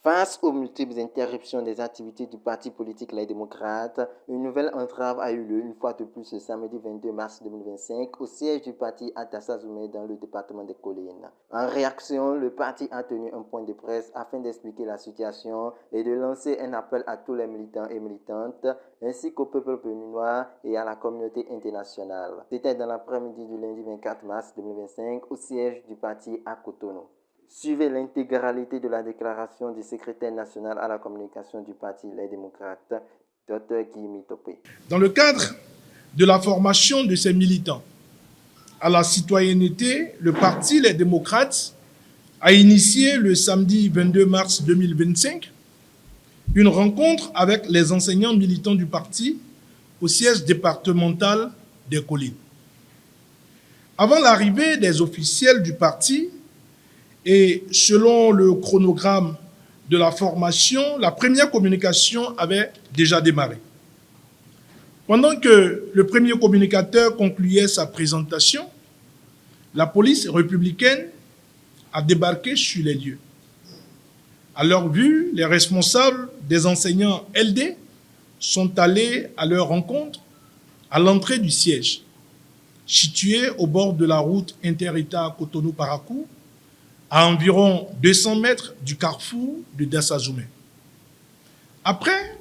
Face aux multiples interruptions des activités du parti politique Les Démocrates, une nouvelle entrave a eu lieu une fois de plus le samedi 22 mars 2025 au siège du parti à Dassazoumé dans le département des Collines. En réaction, le parti a tenu un point de presse afin d'expliquer la situation et de lancer un appel à tous les militants et militantes, ainsi qu'au peuple béninois et à la communauté internationale. C'était dans l'après-midi du lundi 24 mars 2025 au siège du parti à Cotonou. Suivez l'intégralité de la déclaration du secrétaire national à la communication du parti Les Démocrates, Dr Guy Topé. Dans le cadre de la formation de ces militants à la citoyenneté, le parti Les Démocrates a initié le samedi 22 mars 2025 une rencontre avec les enseignants militants du parti au siège départemental des Collines. Avant l'arrivée des officiels du parti, et selon le chronogramme de la formation, la première communication avait déjà démarré. Pendant que le premier communicateur concluait sa présentation, la police républicaine a débarqué sur les lieux. À leur vue, les responsables des enseignants LD sont allés à leur rencontre à l'entrée du siège, situé au bord de la route inter-État Cotonou-Parakou, à environ 200 mètres du carrefour de Dassazoumé. Après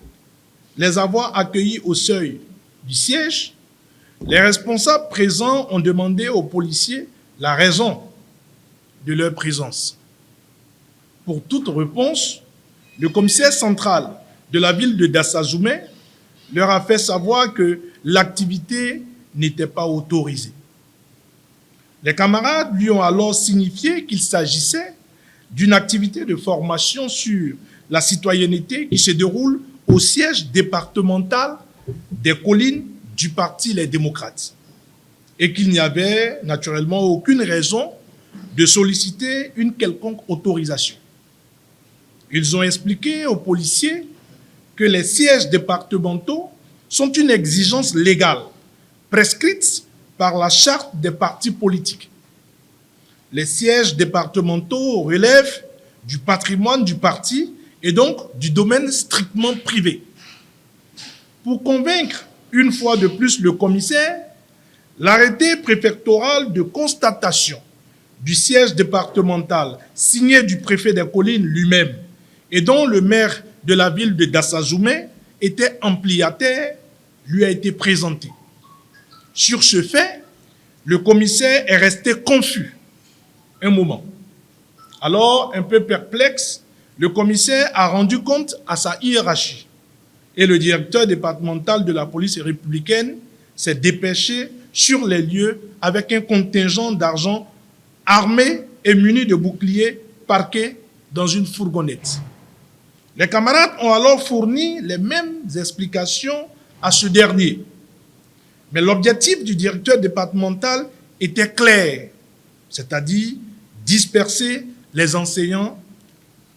les avoir accueillis au seuil du siège, les responsables présents ont demandé aux policiers la raison de leur présence. Pour toute réponse, le commissaire central de la ville de Dassazoumé leur a fait savoir que l'activité n'était pas autorisée. Les camarades lui ont alors signifié qu'il s'agissait d'une activité de formation sur la citoyenneté qui se déroule au siège départemental des Collines du parti Les Démocrates et qu'il n'y avait naturellement aucune raison de solliciter une quelconque autorisation. Ils ont expliqué aux policiers que les sièges départementaux sont une exigence légale prescrite par la charte des partis politiques. Les sièges départementaux relèvent du patrimoine du parti et donc du domaine strictement privé. Pour convaincre une fois de plus le commissaire, l'arrêté préfectoral de constatation du siège départemental signé du préfet des Collines lui-même et dont le maire de la ville de Dassazoumé était ampliataire lui a été présenté. Sur ce fait, le commissaire est resté confus un moment. Alors, un peu perplexe, le commissaire a rendu compte à sa hiérarchie et le directeur départemental de la police républicaine s'est dépêché sur les lieux avec un contingent d'argent armé et muni de boucliers parqués dans une fourgonnette. Les camarades ont alors fourni les mêmes explications à ce dernier. Mais l'objectif du directeur départemental était clair, c'est-à-dire disperser les enseignants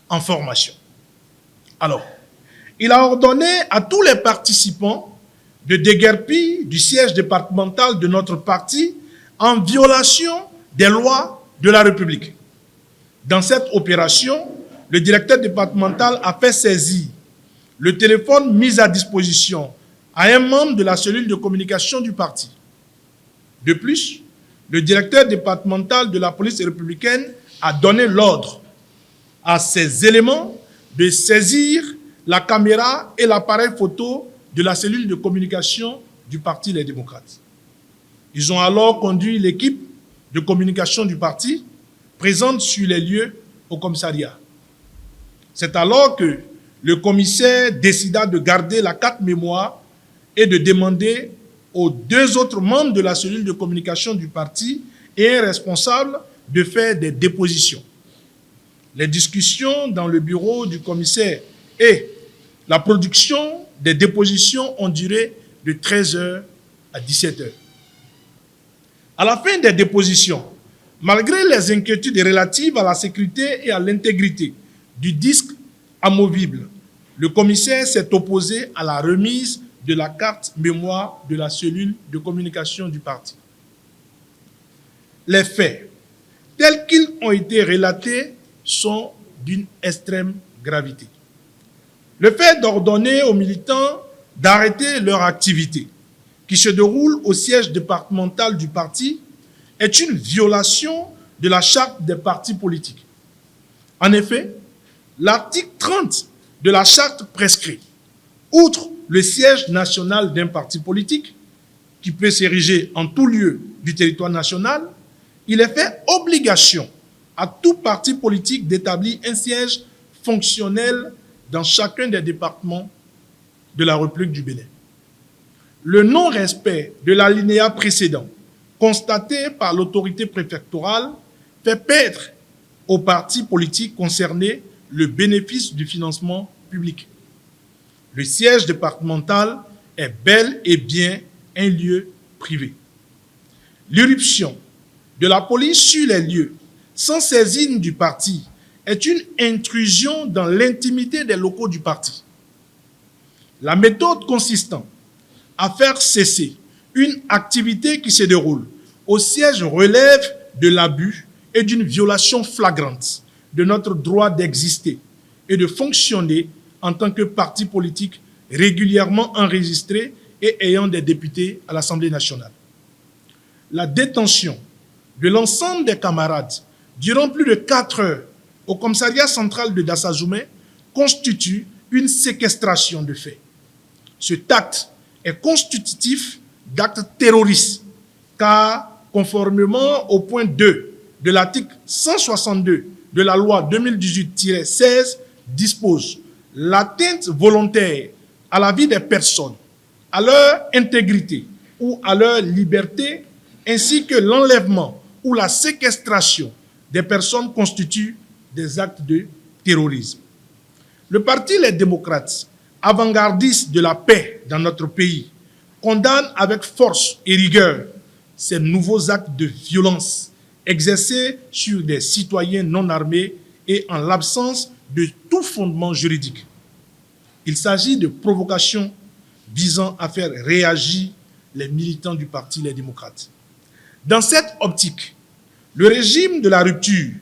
en formation. Alors, il a ordonné à tous les participants de déguerpir du siège départemental de notre parti en violation des lois de la République. Dans cette opération, le directeur départemental a fait saisir le téléphone mis à disposition à un membre de la cellule de communication du parti. De plus, le directeur départemental de la police républicaine a donné l'ordre à ces éléments de saisir la caméra et l'appareil photo de la cellule de communication du parti Les Démocrates. Ils ont alors conduit l'équipe de communication du parti présente sur les lieux au commissariat. C'est alors que le commissaire décida de garder la carte mémoire et de demander aux deux autres membres de la cellule de communication du parti et un responsable de faire des dépositions. Les discussions dans le bureau du commissaire et la production des dépositions ont duré de 13h à 17h. À la fin des dépositions, malgré les inquiétudes relatives à la sécurité et à l'intégrité du disque amovible, le commissaire s'est opposé à la remise de la carte mémoire de la cellule de communication du parti. Les faits, tels qu'ils ont été relatés, sont d'une extrême gravité. Le fait d'ordonner aux militants d'arrêter leur activité, qui se déroule au siège départemental du parti, est une violation de la charte des partis politiques. En effet, l'article 30 de la charte prescrit, outre le siège national d'un parti politique, qui peut s'ériger en tout lieu du territoire national, il est fait obligation à tout parti politique d'établir un siège fonctionnel dans chacun des départements de la République du Bénin. Le non-respect de l'alinéa précédent, constaté par l'autorité préfectorale, fait perdre aux partis politiques concernés le bénéfice du financement public. Le siège départemental est bel et bien un lieu privé. L'irruption de la police sur les lieux sans saisine du parti est une intrusion dans l'intimité des locaux du parti. La méthode consistant à faire cesser une activité qui se déroule au siège relève de l'abus et d'une violation flagrante de notre droit d'exister et de fonctionner en tant que parti politique régulièrement enregistré et ayant des députés à l'Assemblée nationale. La détention de l'ensemble des camarades durant plus de 4 heures au commissariat central de Dassazoumé constitue une séquestration de fait. Cet acte est constitutif d'actes terroristes, car conformément au point 2 de l'article 162 de la loi 2018-16 dispose l'atteinte volontaire à la vie des personnes, à leur intégrité ou à leur liberté, ainsi que l'enlèvement ou la séquestration des personnes constituent des actes de terrorisme. Le parti Les Démocrates, avant-gardiste de la paix dans notre pays, condamne avec force et rigueur ces nouveaux actes de violence exercés sur des citoyens non armés et en l'absence de tout fondement juridique. Il s'agit de provocations visant à faire réagir les militants du parti Les Démocrates. Dans cette optique, le régime de la rupture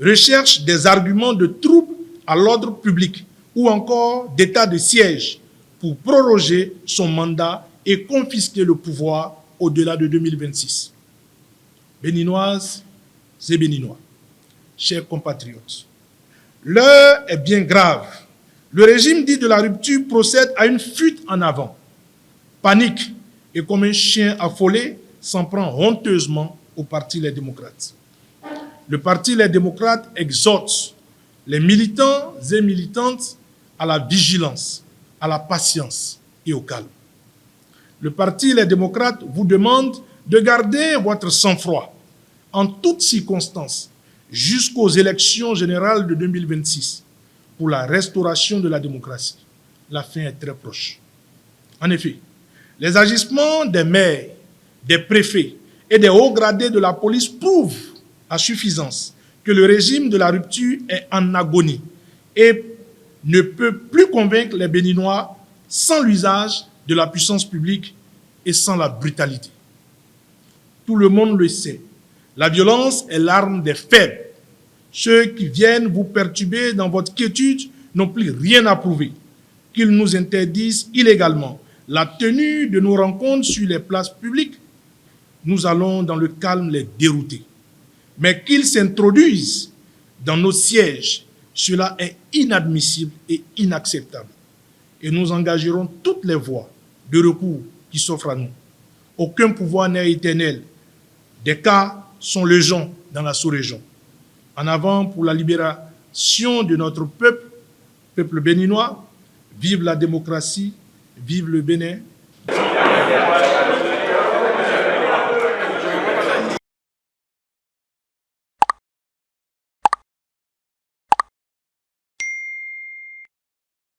recherche des arguments de trouble à l'ordre public ou encore d'état de siège pour proroger son mandat et confisquer le pouvoir au-delà de 2026. Béninoises et Béninois, chers compatriotes, l'heure est bien grave. Le régime dit de la rupture procède à une fuite en avant. Panique et comme un chien affolé s'en prend honteusement au parti Les Démocrates. Le parti Les Démocrates exhorte les militants et militantes à la vigilance, à la patience et au calme. Le parti Les Démocrates vous demande de garder votre sang-froid en toutes circonstances jusqu'aux élections générales de 2026 pour la restauration de la démocratie. La fin est très proche. En effet, les agissements des maires, des préfets et des hauts gradés de la police prouvent à suffisance que le régime de la rupture est en agonie et ne peut plus convaincre les Béninois sans l'usage de la puissance publique et sans la brutalité. Tout le monde le sait, la violence est l'arme des faibles. Ceux qui viennent vous perturber dans votre quiétude n'ont plus rien à prouver. Qu'ils nous interdisent illégalement la tenue de nos rencontres sur les places publiques, nous allons dans le calme les dérouter. Mais qu'ils s'introduisent dans nos sièges, cela est inadmissible et inacceptable. Et nous engagerons toutes les voies de recours qui s'offrent à nous. Aucun pouvoir n'est éternel. Des cas sont légion dans la sous-région. En avant pour la libération de notre peuple, peuple béninois. Vive la démocratie, vive le Bénin.